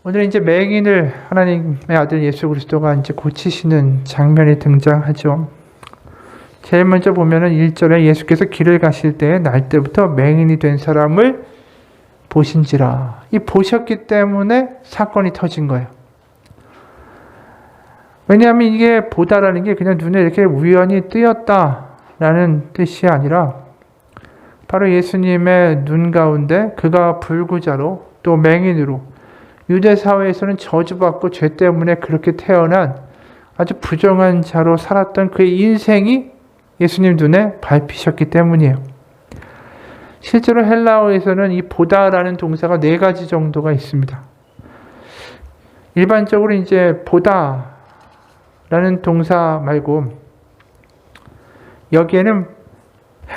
오늘 이제 맹인을 하나님의 아들 예수 그리스도가 이제 고치시는 장면이 등장하죠. 제일 먼저 보면은 1절에 예수께서 길을 가실 때에 날 때부터 맹인이 된 사람을 보신지라. 이 보셨기 때문에 사건이 터진 거예요. 왜냐하면 이게 보다라는 게 그냥 눈에 이렇게 우연히 뜨였다라는 뜻이 아니라 바로 예수님의 눈 가운데 그가 불구자로 또 맹인으로 유대 사회에서는 저주받고 죄 때문에 그렇게 태어난 아주 부정한 자로 살았던 그의 인생이 예수님 눈에 밟히셨기 때문이에요. 실제로 헬라어에서는 이 보다라는 동사가 4가지 정도가 있습니다. 일반적으로 이제 보다라는 동사 말고 여기에는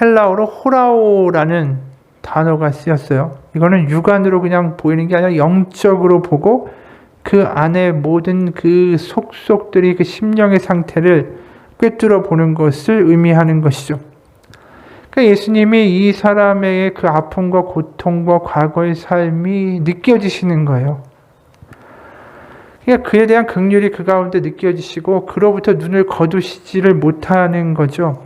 헬라어로 호라오라는 단어가 쓰였어요. 이거는 육안으로 그냥 보이는 게 아니라 영적으로 보고 그 안에 모든 그 속속들이 그 심령의 상태를 꿰뚫어 보는 것을 의미하는 것이죠. 그러니까 예수님이 이 사람의 그 아픔과 고통과 과거의 삶이 느껴지시는 거예요. 그러니까 그에 대한 긍휼이 그 가운데 느껴지시고 그로부터 눈을 거두시지를 못하는 거죠.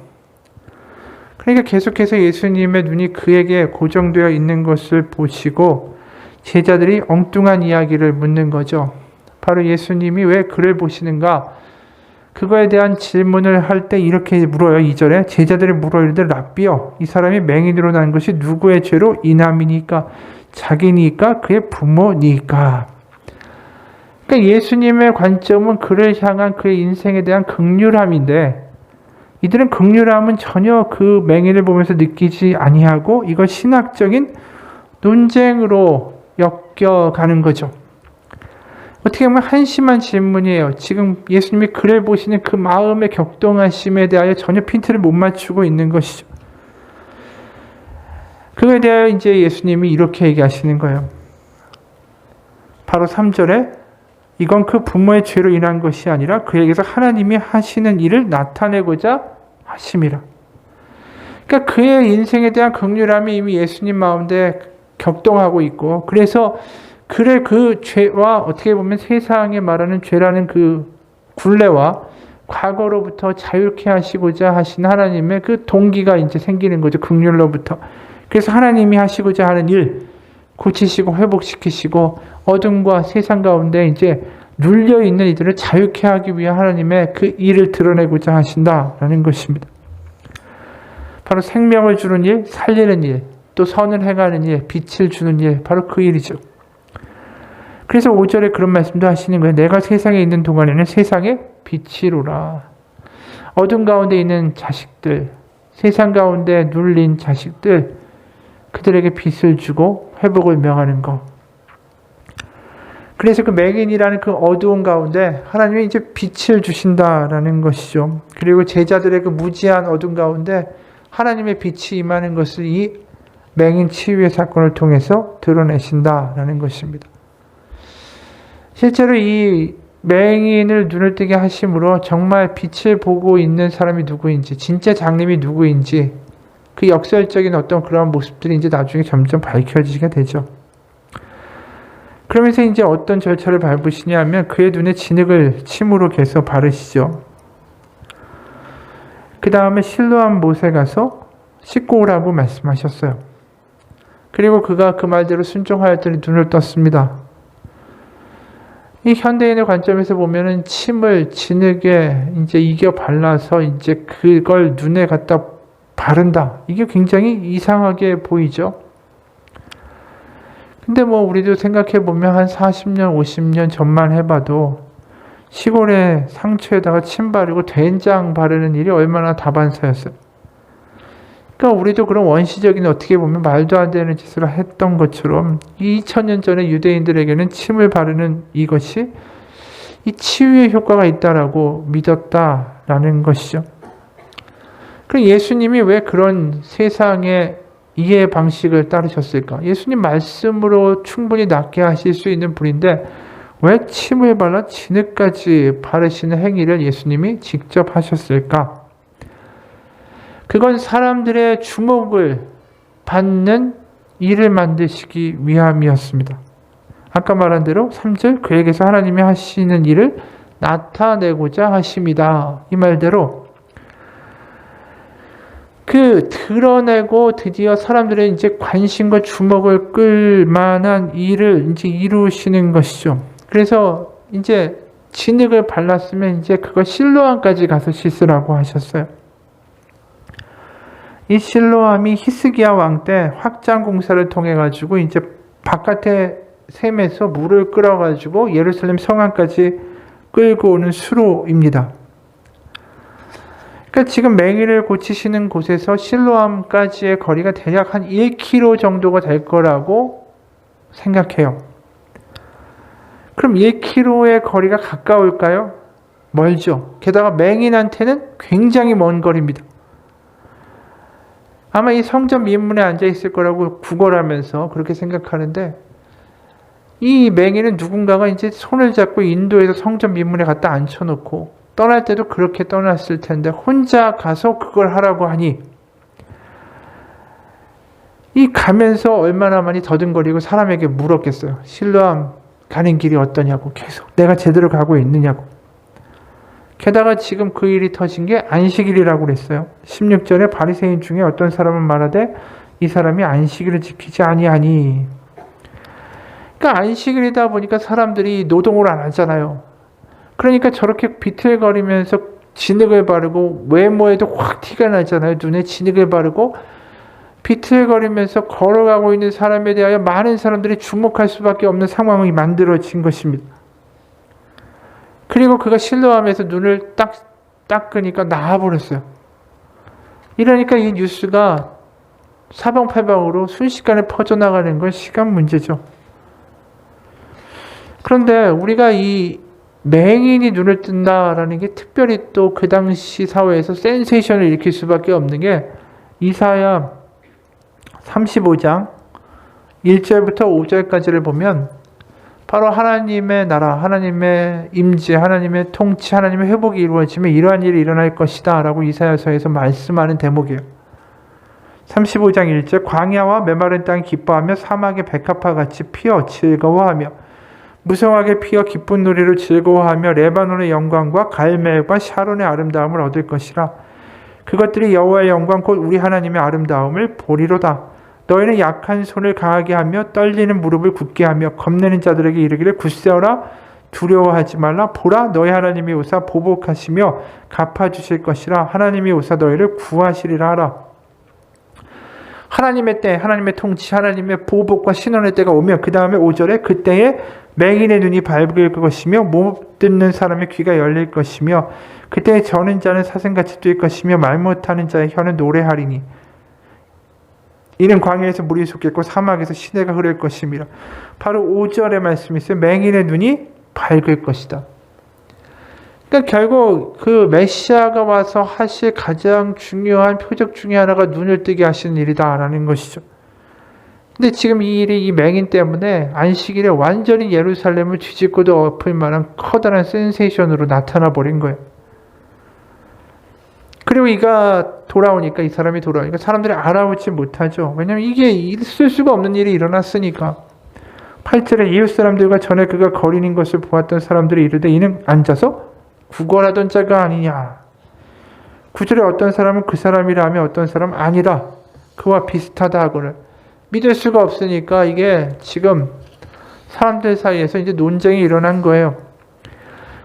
그러니까 계속해서 예수님의 눈이 그에게 고정되어 있는 것을 보시고 제자들이 엉뚱한 이야기를 묻는 거죠. 바로 예수님이 왜 그를 보시는가? 그거에 대한 질문을 할 때 이렇게 물어요. 2절에 제자들이 물어 이르되 랍비여 이 사람이 맹인으로 난 것이 누구의 죄로 인함이니까 자기니까 그의 부모니까. 그러니까 예수님의 관점은 그를 향한 그의 인생에 대한 긍휼함인데 이들은 긍휼함은 전혀 그 맹인을 보면서 느끼지 아니하고 이걸 신학적인 논쟁으로 엮여가는 거죠. 어떻게 보면 한심한 질문이에요. 지금 예수님이 그를 보시는 그 마음의 격동하심에 대하여 전혀 핀트를 못 맞추고 있는 것이죠. 그거에 대하여 이제 예수님이 이렇게 얘기하시는 거예요. 바로 3절에 이건 그 부모의 죄로 인한 것이 아니라 그에게서 하나님이 하시는 일을 나타내고자 하심이라. 그러니까 그의 인생에 대한 긍휼함이 이미 예수님 마음에 격동하고 있고 그래서 그를 그 죄와 어떻게 보면 세상에 말하는 죄라는 그 굴레와 과거로부터 자유케 하시고자 하신 하나님의 그 동기가 이제 생기는 거죠. 긍휼로부터. 그래서 하나님이 하시고자 하는 일 고치시고 회복시키시고 어둠과 세상 가운데 이제 눌려있는 이들을 자유케 하기 위한 하나님의 그 일을 드러내고자 하신다라는 것입니다. 바로 생명을 주는 일, 살리는 일, 또 선을 행하는 일, 빛을 주는 일, 바로 그 일이죠. 그래서 5절에 그런 말씀도 하시는 거예요. 내가 세상에 있는 동안에는 세상의 빛이로라. 어둠 가운데 있는 자식들, 세상 가운데 눌린 자식들, 그들에게 빛을 주고 회복을 명하는 것. 그래서 그 맹인이라는 그 어두운 가운데 하나님이 이제 빛을 주신다라는 것이죠. 그리고 제자들의 그 무지한 어둠 가운데 하나님의 빛이 임하는 것을 이 맹인 치유의 사건을 통해서 드러내신다라는 것입니다. 실제로 이 맹인을 눈을 뜨게 하심으로 정말 빛을 보고 있는 사람이 누구인지, 진짜 장님이 누구인지 그 역설적인 어떤 그런 모습들이 이제 나중에 점점 밝혀지게 되죠. 그러면서 이제 어떤 절차를 밟으시냐 하면 그의 눈에 진흙을 침으로 개서 바르시죠. 그 다음에 실로암 못에 가서 씻고 오라고 말씀하셨어요. 그리고 그가 그 말대로 순종하였더니 눈을 떴습니다. 이 현대인의 관점에서 보면은 침을 진흙에 이제 이겨 발라서 이제 그걸 눈에 갖다 바른다. 이게 굉장히 이상하게 보이죠. 근데 뭐 우리도 생각해 보면 한 40년, 50년 전만 해봐도 시골의 상처에다가 침 바르고 된장 바르는 일이 얼마나 다반사였어요. 그러니까 우리도 그런 원시적인 어떻게 보면 말도 안 되는 짓을 했던 것처럼 2000년 전에 유대인들에게는 침을 바르는 이것이 이 치유의 효과가 있다라고 믿었다라는 것이죠. 그럼 예수님이 왜 그런 세상의 이해 방식을 따르셨을까? 예수님 말씀으로 충분히 낫게 하실 수 있는 분인데 왜 침을 발라 진흙까지 바르시는 행위를 예수님이 직접 하셨을까? 그건 사람들의 주목을 받는 일을 만드시기 위함이었습니다. 아까 말한 대로 3절 그에게서 하나님이 하시는 일을 나타내고자 하심이다. 이 말대로 드러내고 드디어 사람들의 이제 관심과 주목을 끌 만한 일을 이제 이루시는 것이죠. 그래서 이제 진흙을 발랐으면 이제 그걸 실로암까지 가서 씻으라고 하셨어요. 이 실로암이 히스기야 왕 때 확장 공사를 통해 가지고 이제 바깥에 샘에서 물을 끌어 가지고 예루살렘 성안까지 끌고 오는 수로입니다. 그러니까 지금 맹인을 고치시는 곳에서 실로암까지의 거리가 대략 한 1km 정도가 될 거라고 생각해요. 그럼 1km의 거리가 가까울까요? 멀죠. 게다가 맹인한테는 굉장히 먼 거리입니다. 아마 이 성전 민문에 앉아 있을 거라고 구걸하면서 그렇게 생각하는데, 이 맹인은 누군가가 이제 손을 잡고 인도에서 성전 민문에 갖다 앉혀놓고 떠날 때도 그렇게 떠났을 텐데 혼자 가서 그걸 하라고 하니, 이 가면서 얼마나 많이 더듬거리고 사람에게 물었겠어요. 실로암 가는 길이 어떠냐고, 계속 내가 제대로 가고 있느냐고. 게다가 지금 그 일이 터진 게 안식일이라고 그랬어요. 16절에 바리새인 중에 어떤 사람은 말하되 이 사람이 안식일을 지키지 아니하니. 그러니까 안식일이다 보니까 사람들이 노동을 안 하잖아요. 그러니까 저렇게 비틀거리면서 진흙을 바르고 외모에도 확 티가 나잖아요. 눈에 진흙을 바르고 비틀거리면서 걸어가고 있는 사람에 대하여 많은 사람들이 주목할 수밖에 없는 상황이 만들어진 것입니다. 그리고 그가 실로암에서 눈을 딱 닦으니까 나와버렸어요. 이러니까 이 뉴스가 사방팔방으로 순식간에 퍼져나가는 건 시간 문제죠. 그런데 우리가 이 맹인이 눈을 뜬다라는 게 특별히 또 그 당시 사회에서 센세이션을 일으킬 수밖에 없는 게 이사야 35장 1절부터 5절까지를 보면 바로 하나님의 나라, 하나님의 임재, 하나님의 통치, 하나님의 회복이 이루어지면 이러한 일이 일어날 것이다 라고 이사야서에서 말씀하는 대목이에요. 35장 1절 광야와 메마른 땅이 기뻐하며 사막의 백합화 같이 피어 즐거워하며 무성하게 피어 기쁜 노래로 즐거워하며 레바논의 영광과 갈멜과 샤론의 아름다움을 얻을 것이라. 그것들이 여호와의 영광 곧 우리 하나님의 아름다움을 보리로다. 너희는 약한 손을 강하게 하며 떨리는 무릎을 굳게 하며 겁내는 자들에게 이르기를 굳세어라 두려워하지 말라. 보라 너희 하나님이 오사 보복하시며 갚아주실 것이라. 하나님이 오사 너희를 구하시리라 하라. 하나님의 때, 하나님의 통치, 하나님의 보복과 신원의 때가 오면 그 다음에 5절에 그때에 맹인의 눈이 밝을 것이며 못 듣는 사람의 귀가 열릴 것이며 그때에 저는 자는 사슴같이 뛸 것이며 말 못하는 자의 혀는 노래하리니 이는 광야에서 물이 솟겠고 사막에서 시내가 흐를 것입니다. 바로 5절의 말씀이 있어요. 맹인의 눈이 밝을 것이다. 그러니까 결국 그 메시아가 와서 하실 가장 중요한 표적 중에 하나가 눈을 뜨게 하시는 일이다라는 것이죠. 근데 지금 이 일이 이 맹인 때문에 안식일에 완전히 예루살렘을 뒤집고도 엎을 만한 커다란 센세이션으로 나타나 버린 거예요. 그리고 이가 돌아오니까, 이 사람이 돌아오니까 사람들이 알아보지 못하죠. 왜냐하면 이게 있을 수가 없는 일이 일어났으니까. 8절에 이웃 사람들과 전에 그가 거리는 것을 보았던 사람들이 이르되 이는 앉아서 구걸하던 자가 아니냐. 9절에 어떤 사람은 그 사람이라 하며 어떤 사람은 아니라 그와 비슷하다 하고는 믿을 수가 없으니까 이게 지금 사람들 사이에서 이제 논쟁이 일어난 거예요.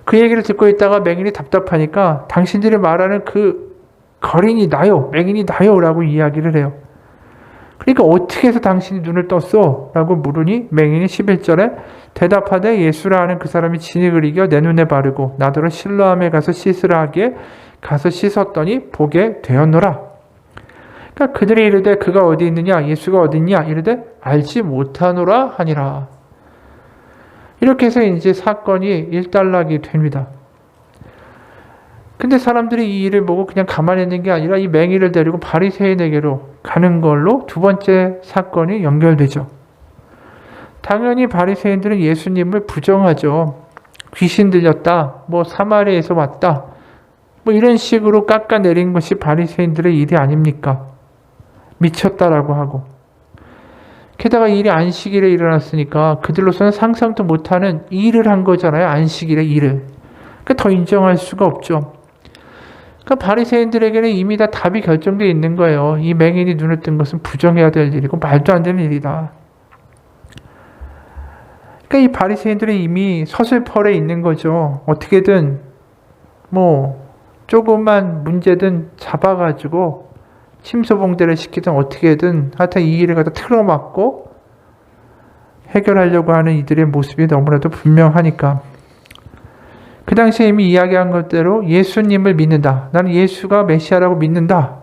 그 얘기를 듣고 있다가 맹인이 답답하니까 당신들이 말하는 그 거린이 나요, 맹인이 나요 라고 이야기를 해요. 그러니까 어떻게 해서 당신이 눈을 떴어? 라고 물으니 맹인이 11절에 대답하되 예수라 하는 그 사람이 진흙을 이겨 내 눈에 바르고 나더러 실로암에 가서 씻으라 하기에 가서 씻었더니 보게 되었노라. 그러니까 그들이 이르되 그가 어디 있느냐, 예수가 어디 있냐 이르되 알지 못하노라 하니라. 이렇게 해서 이제 사건이 일단락이 됩니다. 근데 사람들이 이 일을 보고 그냥 가만히 있는 게 아니라 이 맹인을 데리고 바리새인에게로 가는 걸로 두 번째 사건이 연결되죠. 당연히 바리새인들은 예수님을 부정하죠. 귀신 들렸다, 뭐 사마리아에서 왔다, 뭐 이런 식으로 깎아내린 것이 바리새인들의 일이 아닙니까? 미쳤다라고 하고. 게다가 일이 안식일에 일어났으니까 그들로서는 상상도 못하는 일을 한 거잖아요. 안식일에 일을. 그러니까 더 인정할 수가 없죠. 그러니까 바리새인들에게는 이미 다 답이 결정되어 있는 거예요. 이 맹인이 눈을 뜬 것은 부정해야 될 일이고 말도 안 되는 일이다. 그러니까 이 바리새인들은 이미 서슬펄에 있는 거죠. 어떻게든 조금만 문제든 잡아가지고 침소봉대를 시키든 어떻게든 하여튼 이 일을 갖다 틀어막고 해결하려고 하는 이들의 모습이 너무나도 분명하니까 그 당시에 이미 이야기한 것대로 예수님을 믿는다. 나는 예수가 메시아라고 믿는다.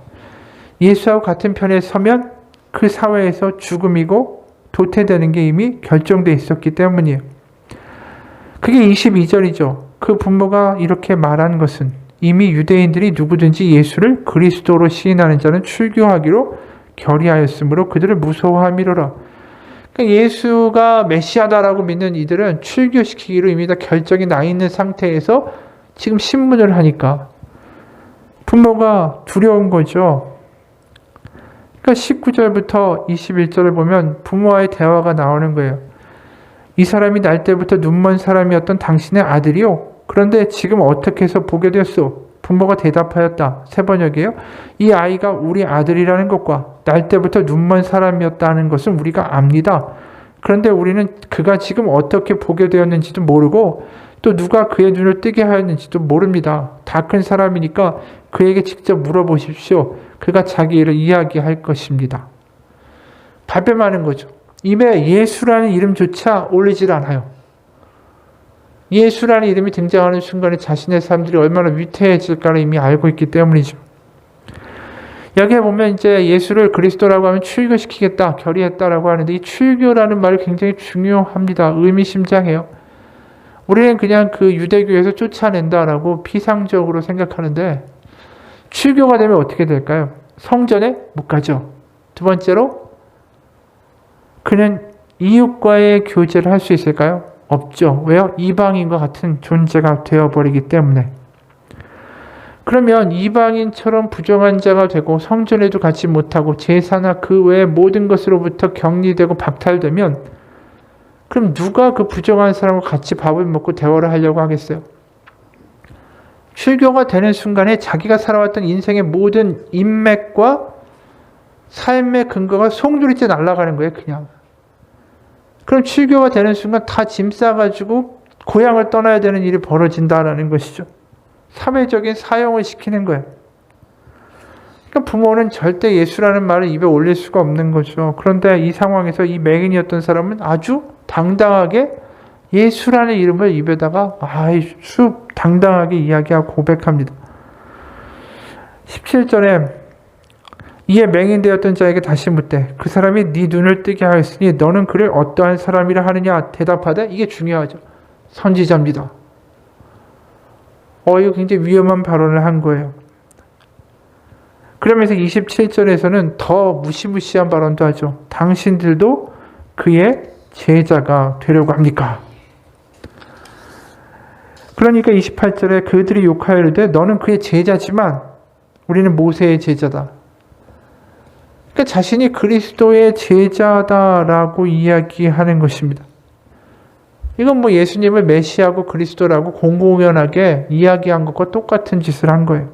예수하고 같은 편에 서면 그 사회에서 죽음이고 도태되는 게 이미 결정되어 있었기 때문이에요. 그게 22절이죠. 그 부모가 이렇게 말한 것은 이미 유대인들이 누구든지 예수를 그리스도로 시인하는 자는 출교하기로 결의하였으므로 그들을 무서워함이로라. 그러니까 예수가 메시아다라고 믿는 이들은 출교시키기로 이미 다 결정이 나 있는 상태에서 지금 신문을 하니까 부모가 두려운 거죠. 그러니까 19절부터 21절을 보면 부모와의 대화가 나오는 거예요. 이 사람이 날 때부터 눈먼 사람이었던 당신의 아들이요. 그런데 지금 어떻게 해서 보게 되었소? 부모가 대답하였다. 세 번역이에요. 이 아이가 우리 아들이라는 것과 날 때부터 눈먼 사람이었다는 것은 우리가 압니다. 그런데 우리는 그가 지금 어떻게 보게 되었는지도 모르고 또 누가 그의 눈을 뜨게 하였는지도 모릅니다. 다 큰 사람이니까 그에게 직접 물어보십시오. 그가 자기 일을 이야기할 것입니다. 발뺌하는 거죠. 입에 예수라는 이름조차 올리질 않아요. 예수라는 이름이 등장하는 순간에 자신의 삶들이 얼마나 위태해질까를 이미 알고 있기 때문이죠. 여기에 보면 이제 예수를 그리스도라고 하면 출교시키겠다, 결의했다라고 하는데 이 출교라는 말이 굉장히 중요합니다. 의미심장해요. 우리는 그냥 그 유대교에서 쫓아낸다라고 피상적으로 생각하는데 출교가 되면 어떻게 될까요? 성전에 못 가죠. 두 번째로 그는 이웃과의 교제를 할 수 있을까요? 없죠. 왜요? 이방인과 같은 존재가 되어버리기 때문에. 그러면 이방인처럼 부정한 자가 되고 성전에도 가지 못하고 제사나 그 외의 모든 것으로부터 격리되고 박탈되면 그럼 누가 그 부정한 사람과 같이 밥을 먹고 대화를 하려고 하겠어요? 출교가 되는 순간에 자기가 살아왔던 인생의 모든 인맥과 삶의 근거가 송두리째 날아가는 거예요. 그냥. 그럼 출교가 되는 순간 다 짐 싸가지고 고향을 떠나야 되는 일이 벌어진다라는 것이죠. 사회적인 사용을 시키는 거예요. 그러니까 부모는 절대 예수라는 말을 입에 올릴 수가 없는 거죠. 그런데 이 상황에서 이 맹인이었던 사람은 아주 당당하게 예수라는 이름을 입에다가 아주 당당하게 이야기하고 고백합니다. 17절에 이에 맹인되었던 자에게 다시 묻되 그 사람이 네 눈을 뜨게 하였으니 너는 그를 어떠한 사람이라 하느냐 대답하되 이게 중요하죠. 선지자입니다. 이거 굉장히 위험한 발언을 한 거예요. 그러면서 27절에서는 더 무시무시한 발언도 하죠. 당신들도 그의 제자가 되려고 합니까? 그러니까 28절에 그들이 욕하여 이르되 너는 그의 제자지만 우리는 모세의 제자다. 그러니까 자신이 그리스도의 제자다라고 이야기하는 것입니다. 이건 예수님을 메시아고 그리스도라고 공공연하게 이야기한 것과 똑같은 짓을 한 거예요.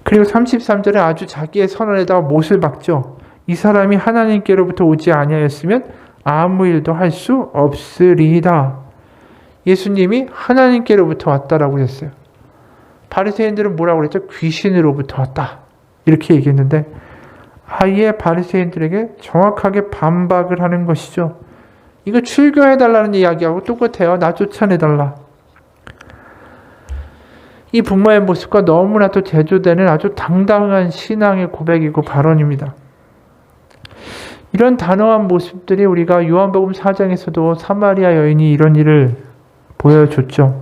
그리고 33절에 아주 자기의 선언에다가 못을 박죠. 이 사람이 하나님께로부터 오지 아니하였으면 아무 일도 할 수 없으리이다. 예수님이 하나님께로부터 왔다라고 했어요. 바리새인들은 뭐라고 그랬죠? 귀신으로부터 왔다. 이렇게 얘기했는데 아예 바리새인들에게 정확하게 반박을 하는 것이죠. 이거 출교해달라는 이야기하고 똑같아요. 나 쫓아내달라. 이 부모의 모습과 너무나도 대조되는 아주 당당한 신앙의 고백이고 발언입니다. 이런 단호한 모습들이 우리가 요한복음 4장에서도 사마리아 여인이 이런 일을 보여줬죠.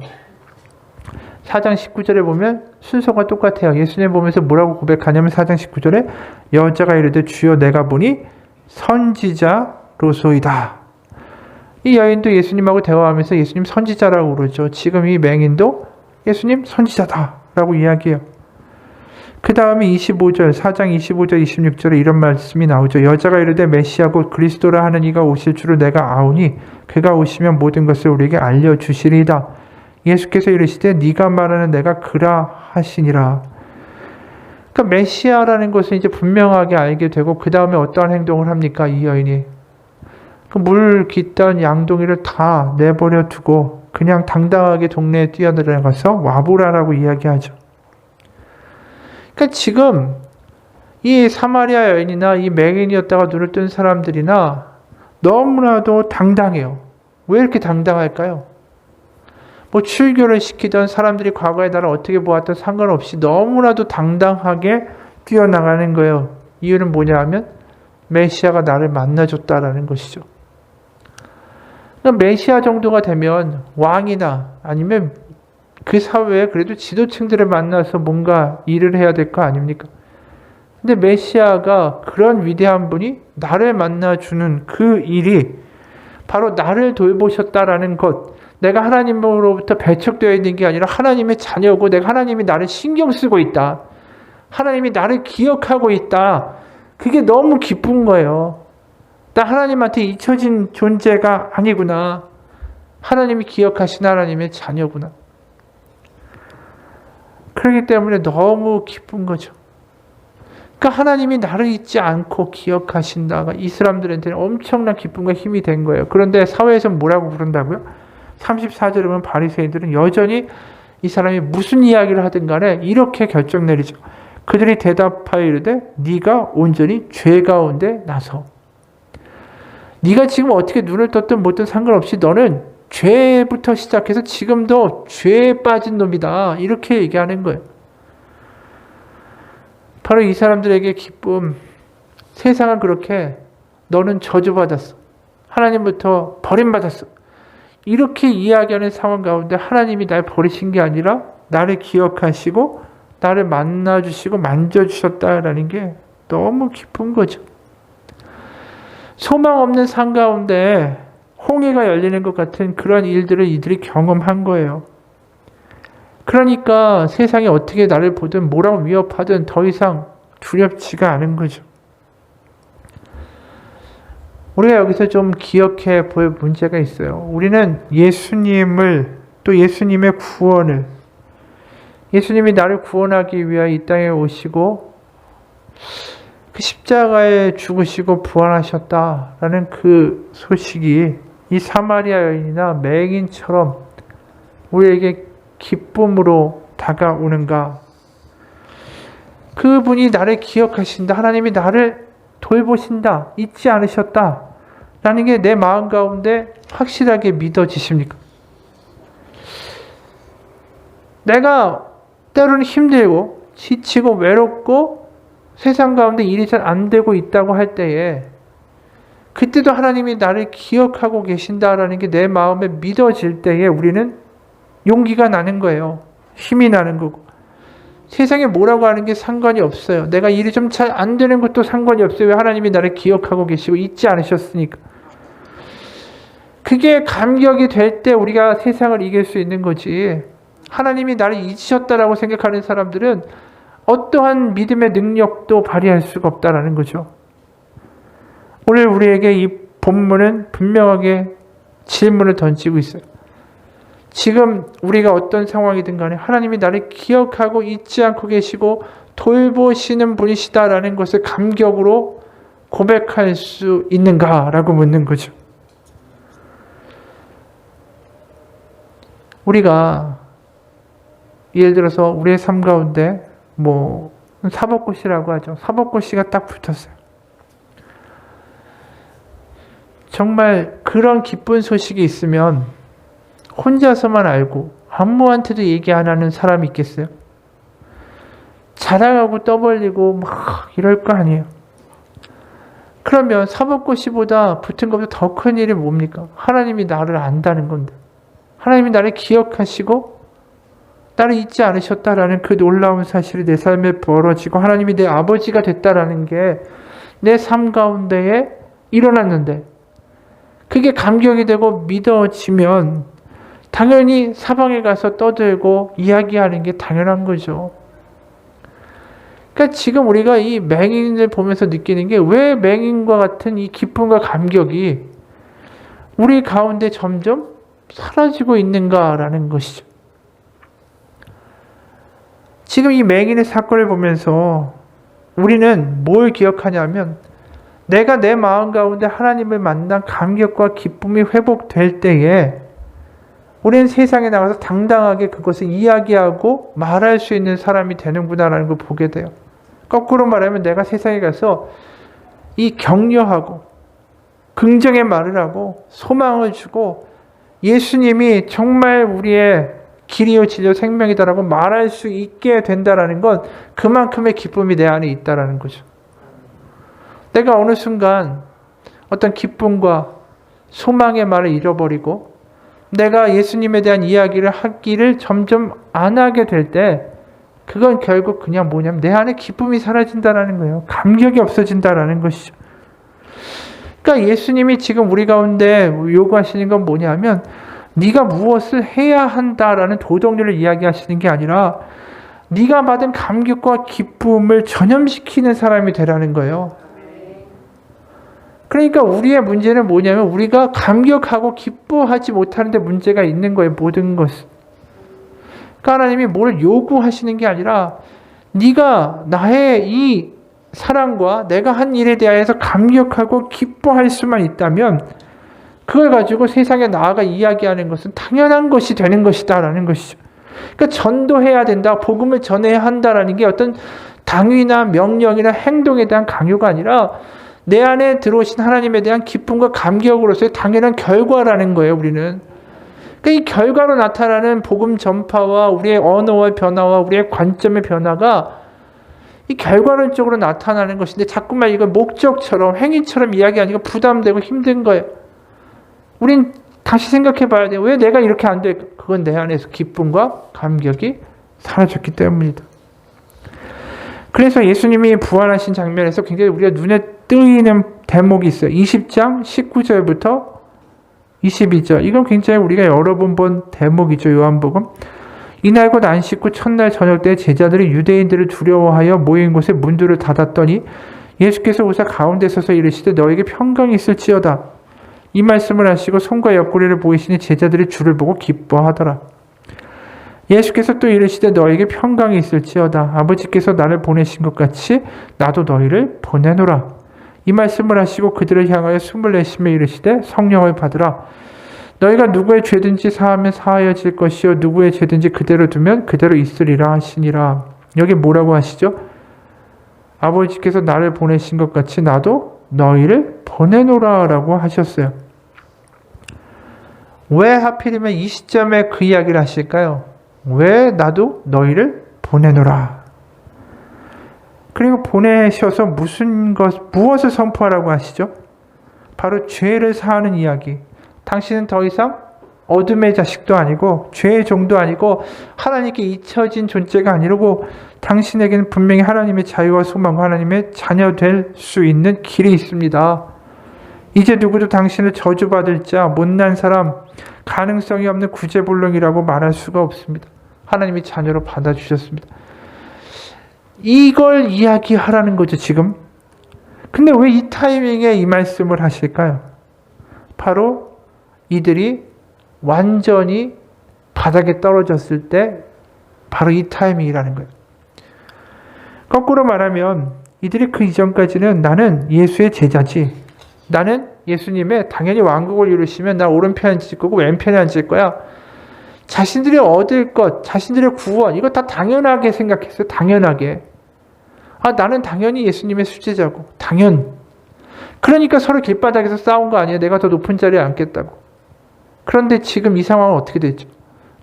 4장 19절에 보면 순서가 똑같아요. 예수님 보면서 뭐라고 고백하냐면 4장 19절에 여자가 이르되 주여 내가 보니 선지자로소이다. 이 여인도 예수님하고 대화하면서 예수님 선지자라고 그러죠. 지금 이 맹인도 예수님 선지자다라고 이야기해요. 그 다음에 25절, 4장 25절, 26절에 이런 말씀이 나오죠. 여자가 이르되 메시아 곧 그리스도라 하는 이가 오실 줄을 내가 아오니 그가 오시면 모든 것을 우리에게 알려주시리이다. 예수께서 이르시되 네가 말하는 내가 그라 하시니라. 그러니까 메시아라는 것을 이제 분명하게 알게 되고 그 다음에 어떠한 행동을 합니까? 이 여인이 그 물 깃던 양동이를 다 내버려 두고 그냥 당당하게 동네에 뛰어들어가서 와보라라고 이야기하죠. 그러니까 지금 이 사마리아 여인이나 이 맹인이었다가 눈을 뜬 사람들이나 너무나도 당당해요. 왜 이렇게 당당할까요? 뭐 출교를 시키던 사람들이 과거에 나를 어떻게 보았던 상관없이 너무나도 당당하게 뛰어나가는 거예요. 이유는 뭐냐 하면 메시아가 나를 만나줬다라는 것이죠. 그러니까 메시아 정도가 되면 왕이나 아니면 그 사회에 그래도 지도층들을 만나서 뭔가 일을 해야 될 거 아닙니까? 근데 메시아가 그런 위대한 분이 나를 만나주는 그 일이 바로 나를 돌보셨다라는 것, 내가 하나님으로부터 배척되어 있는 게 아니라 하나님의 자녀고 내가 하나님이 나를 신경 쓰고 있다. 하나님이 나를 기억하고 있다. 그게 너무 기쁜 거예요. 나 하나님한테 잊혀진 존재가 아니구나. 하나님이 기억하신 하나님의 자녀구나. 그렇기 때문에 너무 기쁜 거죠. 그러니까 하나님이 나를 잊지 않고 기억하신다가 이 사람들한테는 엄청난 기쁨과 힘이 된 거예요. 그런데 사회에서 뭐라고 부른다고요? 34절에 보면 바리새인들은 여전히 이 사람이 무슨 이야기를 하든 간에 이렇게 결정 내리죠. 그들이 대답하여 이르되 네가 온전히 죄 가운데 나서. 네가 지금 어떻게 눈을 떴든 못든 상관없이 너는 죄부터 시작해서 지금도 죄에 빠진 놈이다. 이렇게 얘기하는 거예요. 바로 이 사람들에게 기쁨. 세상은 그렇게 너는 저주받았어. 하나님부터 버림받았어. 이렇게 이야기하는 상황 가운데 하나님이 날 버리신 게 아니라 나를 기억하시고 나를 만나주시고 만져주셨다라는 게 너무 기쁜 거죠. 소망 없는 삶 가운데 홍해가 열리는 것 같은 그런 일들을 이들이 경험한 거예요. 그러니까 세상이 어떻게 나를 보든 뭐라고 위협하든 더 이상 두렵지가 않은 거죠. 우리가 여기서 좀 기억해 볼 문제가 있어요. 우리는 예수님을 또 예수님의 구원을 예수님이 나를 구원하기 위하여 이 땅에 오시고 그 십자가에 죽으시고 부활하셨다라는 그 소식이 이 사마리아 여인이나 맹인처럼 우리에게 기쁨으로 다가오는가? 그분이 나를 기억하신다. 하나님이 나를 돌보신다. 잊지 않으셨다. 라는 게 내 마음 가운데 확실하게 믿어지십니까? 내가 때로는 힘들고 지치고 외롭고 세상 가운데 일이 잘 안 되고 있다고 할 때에 그때도 하나님이 나를 기억하고 계신다라는 게 내 마음에 믿어질 때에 우리는 용기가 나는 거예요. 힘이 나는 거고. 세상에 뭐라고 하는 게 상관이 없어요. 내가 일이 좀 잘 안 되는 것도 상관이 없어요. 왜 하나님이 나를 기억하고 계시고 잊지 않으셨으니까. 그게 감격이 될 때 우리가 세상을 이길 수 있는 거지. 하나님이 나를 잊으셨다라고 생각하는 사람들은 어떠한 믿음의 능력도 발휘할 수가 없다라는 거죠. 오늘 우리에게 이 본문은 분명하게 질문을 던지고 있어요. 지금 우리가 어떤 상황이든 간에 하나님이 나를 기억하고 잊지 않고 계시고 돌보시는 분이시다라는 것을 감격으로 고백할 수 있는가라고 묻는 거죠. 우리가 예를 들어서 우리의 삶 가운데 사법고시라고 하죠. 사법고시가 딱 붙었어요. 정말 그런 기쁜 소식이 있으면 혼자서만 알고 아무한테도 얘기 안 하는 사람이 있겠어요? 자랑하고 떠벌리고 막 이럴 거 아니에요. 그러면 사법고시보다 붙은 것보다 더 큰 일이 뭡니까? 하나님이 나를 안다는 건데. 하나님이 나를 기억하시고 나를 잊지 않으셨다라는 그 놀라운 사실이 내 삶에 벌어지고 하나님이 내 아버지가 됐다라는 게 내 삶 가운데에 일어났는데 그게 감격이 되고 믿어지면 당연히 사방에 가서 떠들고 이야기하는 게 당연한 거죠. 그러니까 지금 우리가 이 맹인을 보면서 느끼는 게 왜 맹인과 같은 이 기쁨과 감격이 우리 가운데 점점 사라지고 있는가라는 것이죠. 지금 이 맹인의 사건을 보면서 우리는 뭘 기억하냐면 내가 내 마음 가운데 하나님을 만난 감격과 기쁨이 회복될 때에 우리는 세상에 나가서 당당하게 그것을 이야기하고 말할 수 있는 사람이 되는구나라는 걸 보게 돼요. 거꾸로 말하면 내가 세상에 가서 이 격려하고 긍정의 말을 하고 소망을 주고 예수님이 정말 우리의 길이요 진리요 생명이다라고 말할 수 있게 된다라는 건 그만큼의 기쁨이 내 안에 있다라는 거죠. 내가 어느 순간 어떤 기쁨과 소망의 말을 잃어버리고 내가 예수님에 대한 이야기를 하기를 점점 안 하게 될 때 그건 결국 그냥 뭐냐면 내 안에 기쁨이 사라진다라는 거예요. 감격이 없어진다라는 것이죠. 그러니까 예수님이 지금 우리 가운데 요구하시는 건 뭐냐면 네가 무엇을 해야 한다라는 도덕률을 이야기하시는 게 아니라 네가 받은 감격과 기쁨을 전염시키는 사람이 되라는 거예요. 그러니까 우리의 문제는 뭐냐면 우리가 감격하고 기뻐하지 못하는 데 문제가 있는 거예요. 모든 것은. 그러니까 하나님이 뭘 요구하시는 게 아니라 네가 나의 이 사랑과 내가 한 일에 대하여서 감격하고 기뻐할 수만 있다면 그걸 가지고 세상에 나아가 이야기하는 것은 당연한 것이 되는 것이다 라는 것이죠. 그러니까 전도해야 된다, 복음을 전해야 한다라는 게 어떤 당위나 명령이나 행동에 대한 강요가 아니라 내 안에 들어오신 하나님에 대한 기쁨과 감격으로서의 당연한 결과라는 거예요. 우리는. 그러니까 이 결과로 나타나는 복음 전파와 우리의 언어의 변화와 우리의 관점의 변화가 이 결과론적으로 나타나는 것인데 자꾸만 이걸 목적처럼 행위처럼 이야기하니까 부담되고 힘든 거예요. 우린 다시 생각해 봐야 돼요. 왜 내가 이렇게 안 돼? 그건 내 안에서 기쁨과 감격이 사라졌기 때문이다. 그래서 예수님이 부활하신 장면에서 굉장히 우리가 눈에 뜨이는 대목이 있어요. 20장 19절부터 22절. 이건 굉장히 우리가 여러 번 본 대목이죠. 요한복음. 이날 곧 안식 후 첫날 저녁 때 제자들이 유대인들을 두려워하여 모인 곳에 문들을 닫았더니 예수께서 오사 가운데 서서 이르시되 너에게 평강이 있을지어다. 이 말씀을 하시고 손과 옆구리를 보이시니 제자들이 주를 보고 기뻐하더라. 예수께서 또 이르시되 너에게 평강이 있을지어다. 아버지께서 나를 보내신 것 같이 나도 너희를 보내노라. 이 말씀을 하시고 그들을 향하여 숨을 내쉬며 이르시되 성령을 받으라. 너희가 누구의 죄든지 사하면 사하여질 것이요 누구의 죄든지 그대로 두면 그대로 있으리라 하시니라. 여기 뭐라고 하시죠? 아버지께서 나를 보내신 것 같이 나도 너희를 보내노라 라고 하셨어요. 왜 하필이면 이 시점에 그 이야기를 하실까요? 왜 나도 너희를 보내노라. 그리고 보내셔서 무엇을 선포하라고 하시죠? 바로 죄를 사하는 이야기. 당신은 더 이상 어둠의 자식도 아니고 죄의 종도 아니고 하나님께 잊혀진 존재가 아니고 당신에게는 분명히 하나님의 자유와 소망과 하나님의 자녀 될 수 있는 길이 있습니다. 이제 누구도 당신을 저주받을 자, 못난 사람, 가능성이 없는 구제불능이라고 말할 수가 없습니다. 하나님이 자녀로 받아주셨습니다. 이걸 이야기하라는 거죠, 지금. 근데 왜 이 타이밍에 이 말씀을 하실까요? 바로 이들이 완전히 바닥에 떨어졌을 때 바로 이 타이밍이라는 거예요. 거꾸로 말하면 이들이 그 이전까지는 나는 예수의 제자지. 나는 예수님의 당연히 왕국을 이루시면 나 오른편에 앉을 거고 왼편에 앉을 거야. 자신들이 얻을 것, 자신들의 구원 이거 다 당연하게 생각했어요. 당연하게. 나는 당연히 예수님의 수제자고. 당연. 그러니까 서로 길바닥에서 싸운 거 아니에요. 내가 더 높은 자리에 앉겠다고. 그런데 지금 이 상황은 어떻게 됐죠?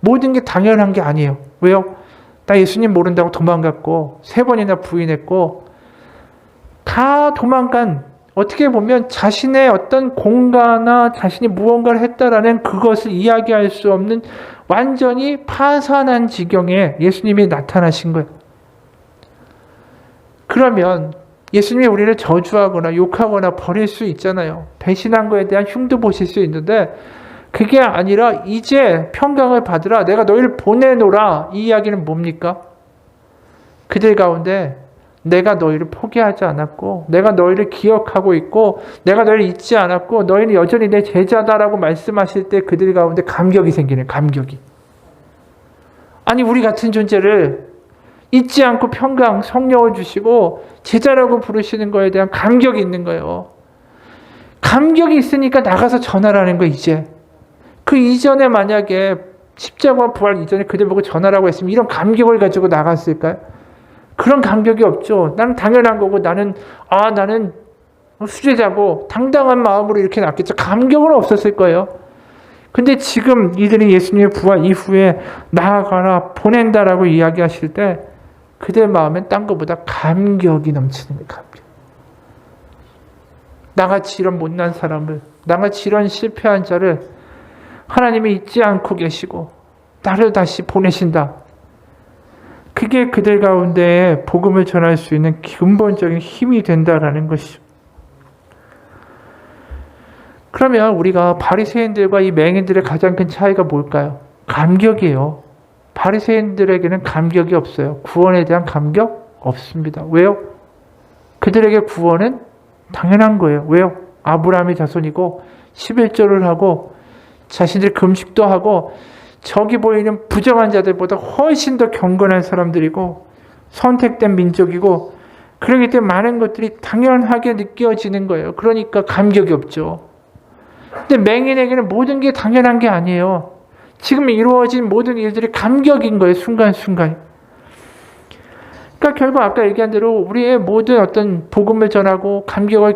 모든 게 당연한 게 아니에요. 왜요? 나 예수님 모른다고 도망갔고 3번이나 부인했고 다 도망간 어떻게 보면 자신의 어떤 공가나 자신이 무언가를 했다라는 그것을 이야기할 수 없는 완전히 파산한 지경에 예수님이 나타나신 거예요. 그러면 예수님이 우리를 저주하거나 욕하거나 버릴 수 있잖아요. 배신한 거에 대한 흉도 보실 수 있는데 그게 아니라 이제 평강을 받으라. 내가 너희를 보내노라. 이 이야기는 뭡니까? 그들 가운데 내가 너희를 포기하지 않았고 내가 너희를 기억하고 있고 내가 너희를 잊지 않았고 너희는 여전히 내 제자다라고 말씀하실 때 그들 가운데 감격이 생기네. 감격이. 아니 우리 같은 존재를 잊지 않고 평강 성령을 주시고 제자라고 부르시는 거에 대한 감격이 있는 거예요. 감격이 있으니까 나가서 전하라는 거. 이제 그 이전에 만약에 십자가 부활 이전에 그들 보고 전하라고 했으면 이런 감격을 가지고 나갔을까요? 그런 감격이 없죠. 나는 당연한 거고 나는 수제자고 당당한 마음으로 이렇게 났겠죠. 감격은 없었을 거예요. 근데 지금 이들이 예수님의 부활 이후에 나아가라 보낸다라고 이야기하실 때 그들 마음엔 딴 것보다 감격이 넘치는 거예요. 감격. 나같이 이런 못난 사람을, 나같이 이런 실패한 자를 하나님이 잊지 않고 계시고 나를 다시 보내신다. 그게 그들 가운데 복음을 전할 수 있는 근본적인 힘이 된다라는 것이죠. 그러면 우리가 바리새인들과 이 맹인들의 가장 큰 차이가 뭘까요? 감격이에요. 바리새인들에게는 감격이 없어요. 구원에 대한 감격 없습니다. 왜요? 그들에게 구원은 당연한 거예요. 왜요? 아브라함의 자손이고 11조를 하고 자신들 금식도 하고 저기 보이는 부정한 자들보다 훨씬 더 경건한 사람들이고 선택된 민족이고 그렇기 때문에 많은 것들이 당연하게 느껴지는 거예요. 그러니까 감격이 없죠. 근데 맹인에게는 모든 게 당연한 게 아니에요. 지금 이루어진 모든 일들이 감격인 거예요. 순간순간. 그러니까 결국 아까 얘기한 대로 우리의 모든 어떤 복음을 전하고 감격을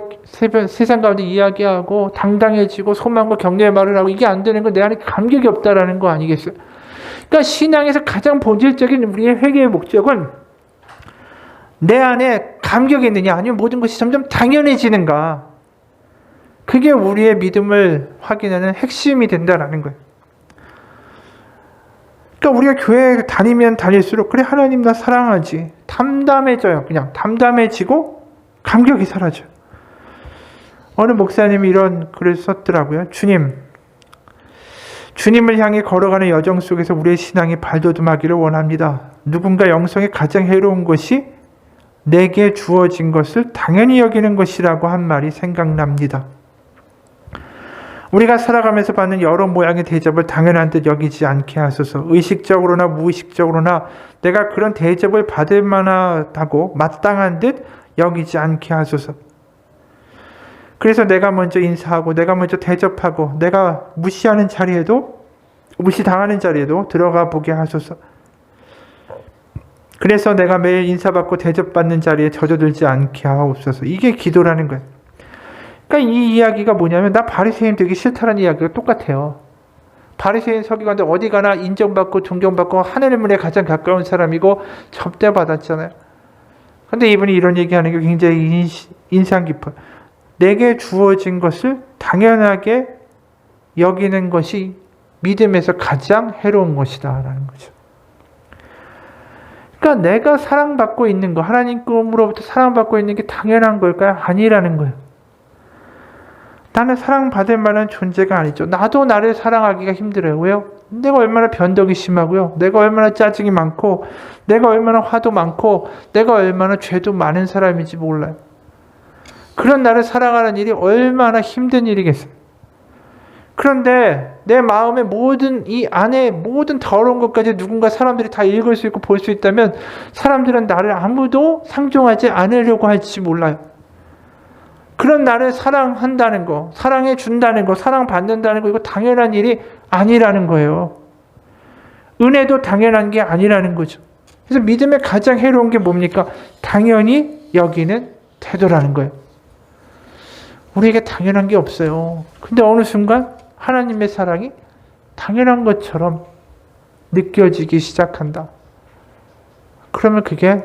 세상 가운데 이야기하고 당당해지고 소망과 격려의 말을 하고 이게 안 되는 건 내 안에 감격이 없다라는 거 아니겠어요? 그러니까 신앙에서 가장 본질적인 우리의 회개의 목적은 내 안에 감격이 있느냐 아니면 모든 것이 점점 당연해지는가. 그게 우리의 믿음을 확인하는 핵심이 된다라는 거예요. 그러니까 우리가 교회에 다니면 다닐수록 그래 하나님 나 사랑하지. 담담해져요. 그냥 담담해지고 감격이 사라져요. 어느 목사님이 이런 글을 썼더라고요. 주님을 향해 걸어가는 여정 속에서 우리의 신앙이 발돋움하기를 원합니다. 누군가 영성에 가장 해로운 것이 내게 주어진 것을 당연히 여기는 것이라고 한 말이 생각납니다. 우리가 살아가면서 받는 여러 모양의 대접을 당연한 듯 여기지 않게 하소서. 의식적으로나 무의식적으로나 내가 그런 대접을 받을 만하다고 마땅한 듯 여기지 않게 하소서. 그래서 내가 먼저 인사하고 내가 먼저 대접하고 내가 무시당하는 자리에도 들어가 보게 하소서. 그래서 내가 매일 인사받고 대접받는 자리에 젖어들지 않게 하옵소서. 이게 기도라는 거예요. 그러니까 이 이야기가 뭐냐면 나 바리새인 되기 싫다는 이야기가 똑같아요. 바리새인 서기관들 어디 가나 인정받고 존경받고 하늘문에 가장 가까운 사람이고 접대받았잖아요. 근데 이분이 이런 얘기하는 게 굉장히 인상 깊어요. 내게 주어진 것을 당연하게 여기는 것이 믿음에서 가장 해로운 것이다 라는 거죠. 그러니까 내가 사랑받고 있는 거, 하나님으로부터 사랑받고 있는 게 당연한 걸까요? 아니라는 거예요. 나는 사랑받을 만한 존재가 아니죠. 나도 나를 사랑하기가 힘들어요. 왜요? 내가 얼마나 변덕이 심하고요. 내가 얼마나 짜증이 많고 내가 얼마나 화도 많고 내가 얼마나 죄도 많은 사람인지 몰라요. 그런 나를 사랑하는 일이 얼마나 힘든 일이겠어요. 그런데 내 마음의 모든 이 안에 모든 더러운 것까지 누군가 사람들이 다 읽을 수 있고 볼 수 있다면 사람들은 나를 아무도 상종하지 않으려고 할지 몰라요. 그런 나를 사랑한다는 거, 사랑해 준다는 거, 사랑받는다는 거 이거 당연한 일이 아니라는 거예요. 은혜도 당연한 게 아니라는 거죠. 그래서 믿음의 가장 해로운 게 뭡니까? 당연히 여기는 태도라는 거예요. 우리에게 당연한 게 없어요. 근데 어느 순간 하나님의 사랑이 당연한 것처럼 느껴지기 시작한다. 그러면 그게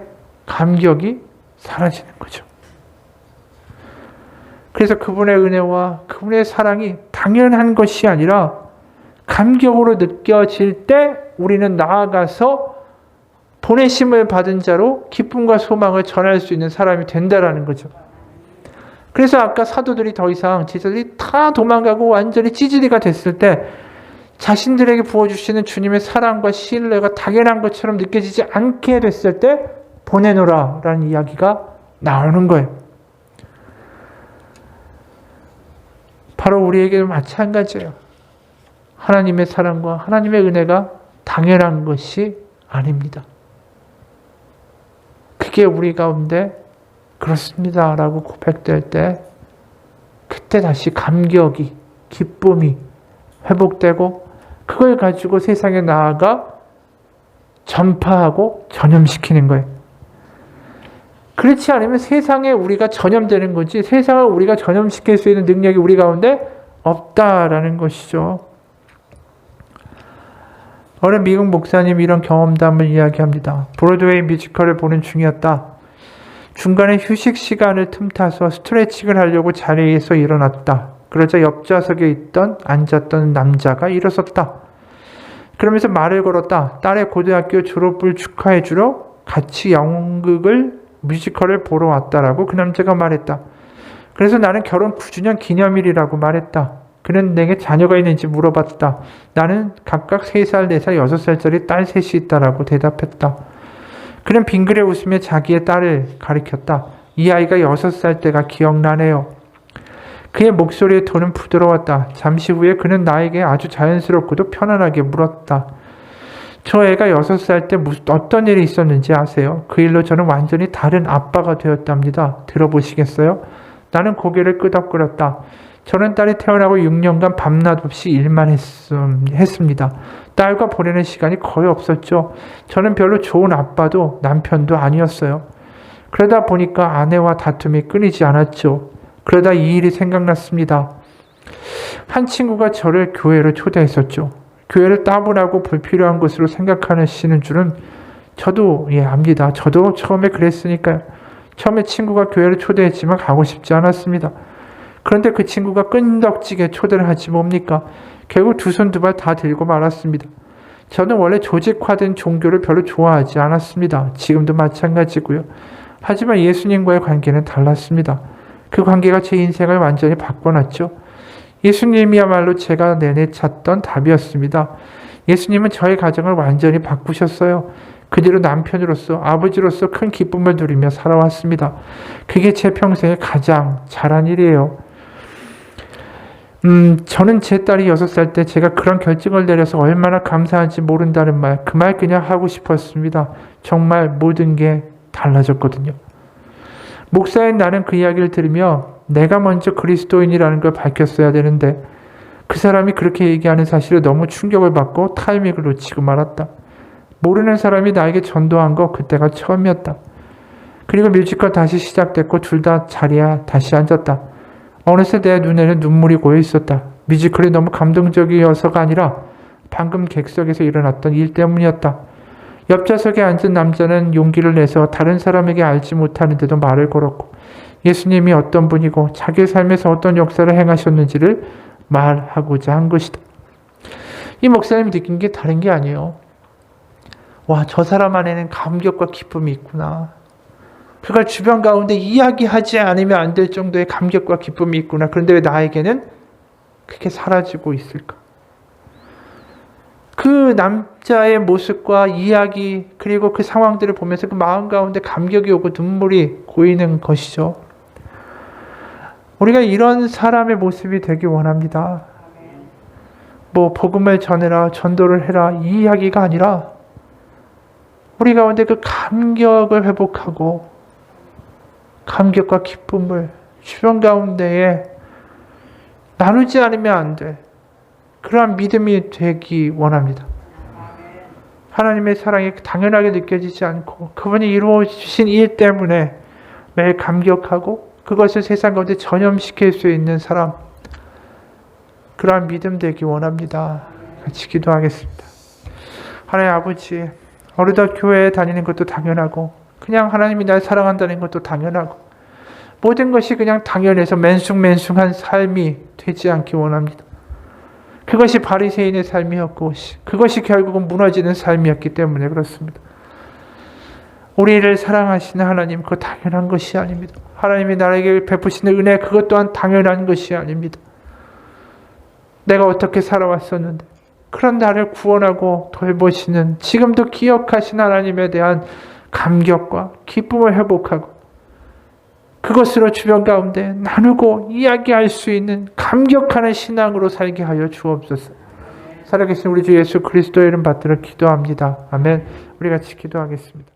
감격이 사라지는 거죠. 그래서 그분의 은혜와 그분의 사랑이 당연한 것이 아니라 감격으로 느껴질 때 우리는 나아가서 보내심을 받은 자로 기쁨과 소망을 전할 수 있는 사람이 된다라는 거죠. 그래서 아까 사도들이 더 이상 제자들이 다 도망가고 완전히 찌질이가 됐을 때 자신들에게 부어주시는 주님의 사랑과 신뢰가 당연한 것처럼 느껴지지 않게 됐을 때 보내노라 라는 이야기가 나오는 거예요. 바로 우리에게도 마찬가지예요. 하나님의 사랑과 하나님의 은혜가 당연한 것이 아닙니다. 그게 우리 가운데 그렇습니다 라고 고백될 때 그때 다시 감격이, 기쁨이 회복되고 그걸 가지고 세상에 나아가 전파하고 전염시키는 거예요. 그렇지 않으면 세상에 우리가 전염되는 거지 세상을 우리가 전염시킬 수 있는 능력이 우리 가운데 없다라는 것이죠. 어느 미국 목사님이 이런 경험담을 이야기합니다. 브로드웨이 뮤지컬을 보는 중이었다. 중간에 휴식 시간을 틈타서 스트레칭을 하려고 자리에서 일어났다. 그러자 옆좌석에 앉았던 남자가 일어섰다. 그러면서 말을 걸었다. 딸의 고등학교 졸업을 축하해주러 같이 뮤지컬을 보러 왔다라고 그 남자가 말했다. 그래서 나는 결혼 9주년 기념일이라고 말했다. 그는 내게 자녀가 있는지 물어봤다. 나는 각각 3살, 4살, 6살짜리 딸 셋이 있다라고 대답했다. 그는 빙그레 웃으며 자기의 딸을 가리켰다. 이 아이가 6살 때가 기억나네요. 그의 목소리의 톤은 부드러웠다. 잠시 후에 그는 나에게 아주 자연스럽고도 편안하게 물었다. 저 애가 6살 때 어떤 일이 있었는지 아세요? 그 일로 저는 완전히 다른 아빠가 되었답니다. 들어보시겠어요? 나는 고개를 끄덕거렸다. 저는 딸이 태어나고 6년간 밤낮 없이 일만 했습니다. 딸과 보내는 시간이 거의 없었죠. 저는 별로 좋은 아빠도 남편도 아니었어요. 그러다 보니까 아내와 다툼이 끊이지 않았죠. 그러다 이 일이 생각났습니다. 한 친구가 저를 교회로 초대했었죠. 교회를 따분하고 불필요한 것으로 생각하시는 줄은 저도 압니다. 저도 처음에 그랬으니까요. 처음에 친구가 교회를 초대했지만 가고 싶지 않았습니다. 그런데 그 친구가 끈덕지게 초대를 하지 뭡니까? 결국 두 손 두 발 다 들고 말았습니다. 저는 원래 조직화된 종교를 별로 좋아하지 않았습니다. 지금도 마찬가지고요. 하지만 예수님과의 관계는 달랐습니다. 그 관계가 제 인생을 완전히 바꿔놨죠. 예수님이야말로 제가 내내 찾던 답이었습니다. 예수님은 저의 가정을 완전히 바꾸셨어요. 그대로 남편으로서 아버지로서 큰 기쁨을 누리며 살아왔습니다. 그게 제 평생에 가장 잘한 일이에요. 저는 제 딸이 6살 때 제가 그런 결정을 내려서 얼마나 감사한지 모른다는 말, 그 말 그냥 하고 싶었습니다. 정말 모든 게 달라졌거든요. 목사인 나는 그 이야기를 들으며 내가 먼저 그리스도인이라는 걸 밝혔어야 되는데 그 사람이 그렇게 얘기하는 사실에 너무 충격을 받고 타이밍을 놓치고 말았다. 모르는 사람이 나에게 전도한 거 그때가 처음이었다. 그리고 뮤지컬 다시 시작됐고 둘 다 자리에 다시 앉았다. 어느새 내 눈에는 눈물이 고여 있었다. 뮤지컬이 너무 감동적이어서가 아니라 방금 객석에서 일어났던 일 때문이었다. 옆좌석에 앉은 남자는 용기를 내서 다른 사람에게 알지 못하는데도 말을 걸었고 예수님이 어떤 분이고 자기 삶에서 어떤 역사를 행하셨는지를 말하고자 한 것이다. 이 목사님이 느낀 게 다른 게 아니에요. 와, 저 사람 안에는 감격과 기쁨이 있구나. 그걸 주변 가운데 이야기하지 않으면 안 될 정도의 감격과 기쁨이 있구나. 그런데 왜 나에게는 그렇게 사라지고 있을까? 그 남자의 모습과 이야기 그리고 그 상황들을 보면서 그 마음 가운데 감격이 오고 눈물이 고이는 것이죠. 우리가 이런 사람의 모습이 되기 원합니다. 복음을 전해라, 전도를 해라 이 이야기가 아니라 우리 가운데 그 감격을 회복하고 감격과 기쁨을 주변 가운데에 나누지 않으면 안 돼. 그러한 믿음이 되기 원합니다. 하나님의 사랑이 당연하게 느껴지지 않고 그분이 이루어 주신 일 때문에 매일 감격하고 그것을 세상 가운데 전염시킬 수 있는 사람, 그러한 믿음 되기 원합니다. 같이 기도하겠습니다. 하나님 아버지, 어느덧 교회에 다니는 것도 당연하고 그냥 하나님이 날 사랑한다는 것도 당연하고 모든 것이 그냥 당연해서 맨숭맨숭한 삶이 되지 않기 원합니다. 그것이 바리새인의 삶이었고 그것이 결국은 무너지는 삶이었기 때문에 그렇습니다. 우리를 사랑하시는 하나님, 그거 당연한 것이 아닙니다. 하나님이 나에게 베푸시는 은혜, 그것 또한 당연한 것이 아닙니다. 내가 어떻게 살아왔었는데 그런 나를 구원하고 돌보시는 지금도 기억하신 하나님에 대한 감격과 기쁨을 회복하고 그것으로 주변 가운데 나누고 이야기할 수 있는 감격하는 신앙으로 살게 하여 주옵소서. 살아계신 우리 주 예수 그리스도의 이름 받들어 기도합니다. 아멘. 우리 같이 기도하겠습니다.